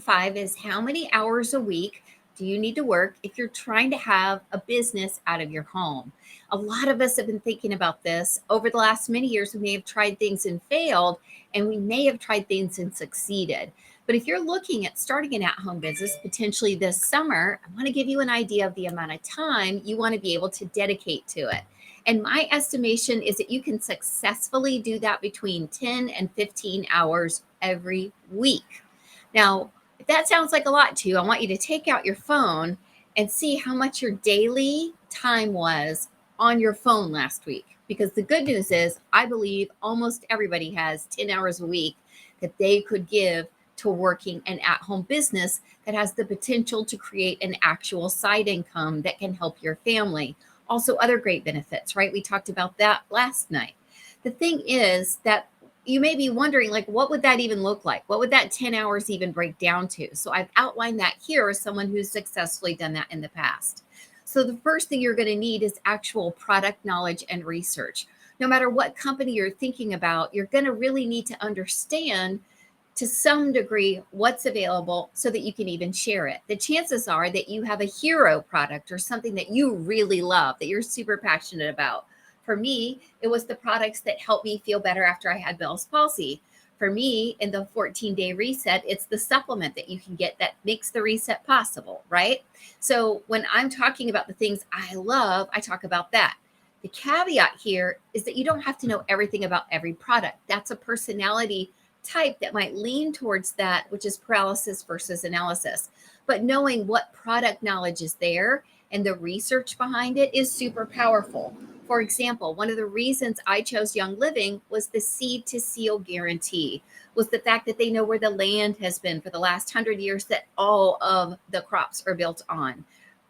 5 is how many hours a week do you need to work if you're trying to have a business out of your home? A lot of us have been thinking about this over the last many years. We may have tried things and failed, and we may have tried things and succeeded. But if you're looking at starting an at home business potentially this summer, I want to give you an idea of the amount of time you want to be able to dedicate to it. And my estimation is that you can successfully do that between 10 and 15 hours every week. Now, if that sounds like a lot to you, I want you to take out your phone and see how much your daily time was on your phone last week. Because the good news is, I believe almost everybody has 10 hours a week that they could give to working an at home business that has the potential to create an actual side income that can help your family. Also, other great benefits, right? We talked about that last night. The thing is that you may be wondering, like, what would that even look like? What would that 10 hours even break down to? So I've outlined that here as someone who's successfully done that in the past. So the first thing you're going to need is actual product knowledge and research. No matter what company you're thinking about, you're going to really need to understand to some degree what's available so that you can even share it. The chances are that you have a hero product or something that you really love, that you're super passionate about. For me, it was the products that helped me feel better after I had Bell's palsy. For me, in the 14-day reset, it's the supplement that you can get that makes the reset possible, right? So when I'm talking about the things I love, I talk about that. The caveat here is that you don't have to know everything about every product. That's a personality type that might lean towards that, which is paralysis versus analysis. But knowing what product knowledge is there and the research behind it is super powerful. For example, one of the reasons I chose Young Living was the seed to seal guarantee, was the fact that they know where the land has been for the last 100 years that all of the crops are built on.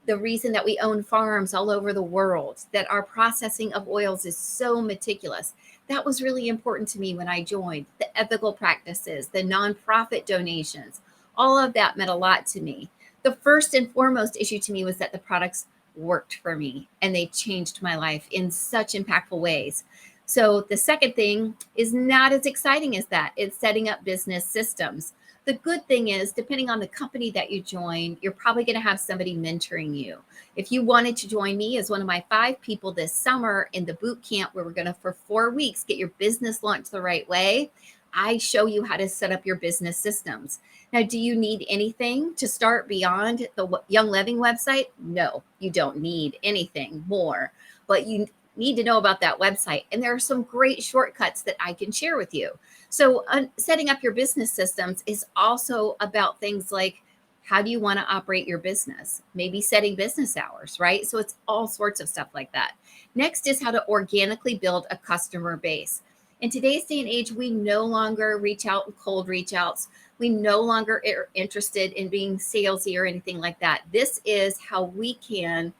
The reason that we own farms all over the world, that our processing of oils is so meticulous. That was really important to me when I joined. The ethical practices, the nonprofit donations, all of that meant a lot to me. The first and foremost issue to me was that the products worked for me and they changed my life in such impactful ways. So the second thing is not as exciting as that. It's setting up business systems. The good thing is, depending on the company that you join, you're probably going to have somebody mentoring you. If you wanted to join me as one of my 5 people this summer in the boot camp where we're going to, for 4 weeks, get your business launched the right way, I show you how to set up your business systems. Now, do you need anything to start beyond the Young Living website? No, you don't need anything more, but you need to know about that website. And there are some great shortcuts that I can share with you. So setting up your business systems is also about things like, how do you want to operate your business? Maybe setting business hours, right? So it's all sorts of stuff like that. Next is how to organically build a customer base. In today's day and age, we no longer reach out with cold reach outs. We no longer are interested in being salesy or anything like that. This is how we can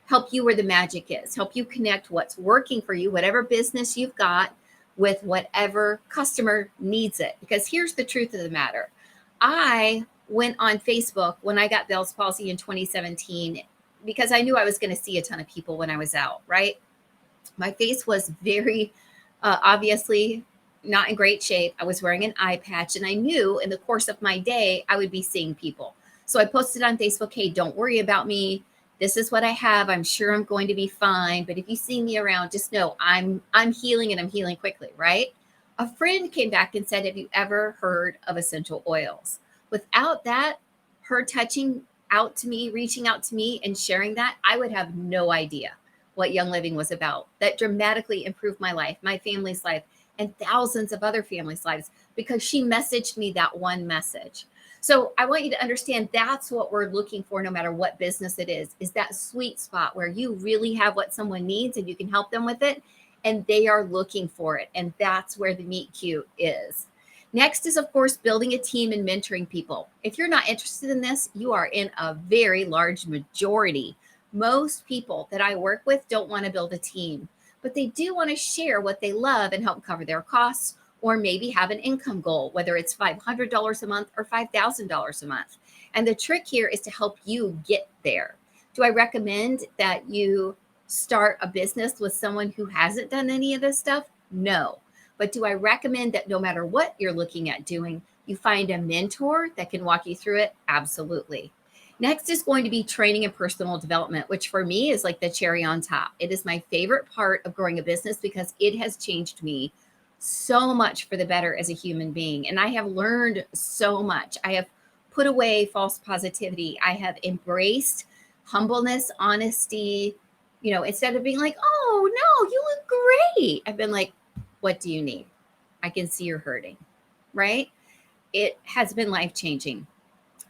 help you where the magic is, help you connect what's working for you, whatever business you've got, with whatever customer needs it. Because here's the truth of the matter. I went on Facebook when I got Bell's palsy in 2017 because I knew I was going to see a ton of people when I was out, right? My face was very obviously not in great shape. I was wearing an eye patch, and I knew in the course of my day, I would be seeing people. So I posted on Facebook, hey, don't worry about me. This is what I have. I'm sure I'm going to be fine. But if you see me around, just know I'm healing, and I'm healing quickly, right? A friend came back and said, have you ever heard of essential oils? Without that, her touching out to me, reaching out to me and sharing that, I would have no idea what Young Living was about. That dramatically improved my life, my family's life, and thousands of other families' lives because she messaged me that one message. So I want you to understand that's what we're looking for no matter what business it is that sweet spot where you really have what someone needs and you can help them with it, and they are looking for it. And that's where the meet cute is. Next is, of course, building a team and mentoring people. If you're not interested in this, you are in a very large majority. Most people that I work with don't want to build a team, but they do want to share what they love and help cover their costs, or maybe have an income goal, whether it's $500 a month or $5,000 a month. And the trick here is to help you get there. Do I recommend that you start a business with someone who hasn't done any of this stuff? No. But do I recommend that no matter what you're looking at doing, You find a mentor that can walk you through it? Absolutely. Next is going to be training and personal development, which for me is like the cherry on top. It is my favorite part of growing a business because it has changed me so much for the better as a human being. And I have learned so much. I have put away false positivity. I have embraced humbleness, honesty. Instead of being like, oh, no, you look great, I've been like, what do you need? I can see you're hurting, right? It has been life changing.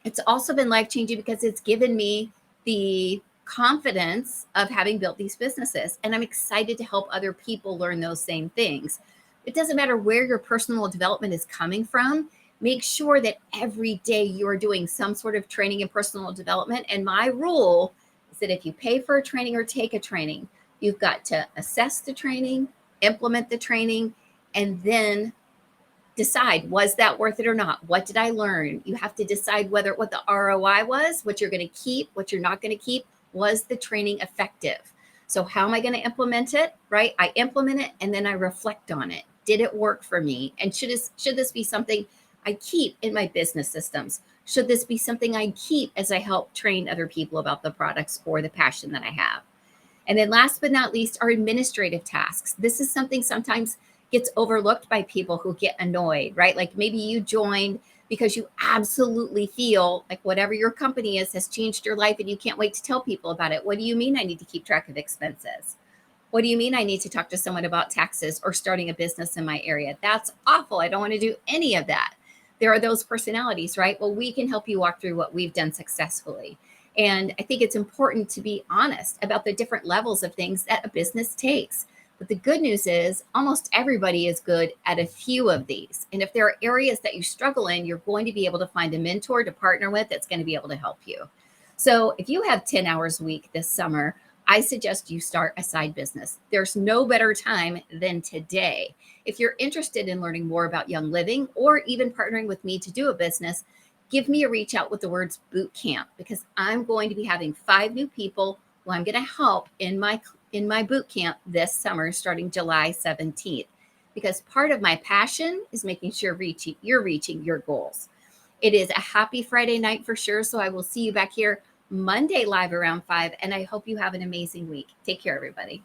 It's also been life changing because it's given me the confidence of having built these businesses. And I'm excited to help other people learn those same things. It doesn't matter where your personal development is coming from. Make sure that every day you are doing some sort of training and personal development. And my rule is that if you pay for a training or take a training, you've got to assess the training, implement the training, and then decide, was that worth it or not? What did I learn? You have to decide what the ROI was, what you're going to keep, what you're not going to keep. Was the training effective? So how am I going to implement it? Right? I implement it and then I reflect on it. Did it work for me? And should this be something I keep in my business systems? Should this be something I keep as I help train other people about the products or the passion that I have? And then last but not least are administrative tasks. This is something sometimes gets overlooked by people who get annoyed, right? Like maybe you joined because you absolutely feel like whatever your company is has changed your life and you can't wait to tell people about it. What do you mean I need to keep track of expenses? What do you mean I need to talk to someone about taxes or starting a business in my area? That's awful. I don't want to do any of that. There are those personalities, right? Well, we can help you walk through what we've done successfully. And I think it's important to be honest about the different levels of things that a business takes. But the good news is almost everybody is good at a few of these. And if there are areas that you struggle in, you're going to be able to find a mentor to partner with that's going to be able to help you. So if you have 10 hours a week this summer, I suggest you start a side business. There's no better time than today. If you're interested in learning more about Young Living or even partnering with me to do a business, give me a reach out with the words boot camp, because I'm going to be having 5 new people who I'm going to help in my boot camp this summer starting July 17th, because part of my passion is making sure you're reaching your goals. It is a happy Friday night for sure. So I will see you back here Monday live around 5, and I hope you have an amazing week. Take care, everybody.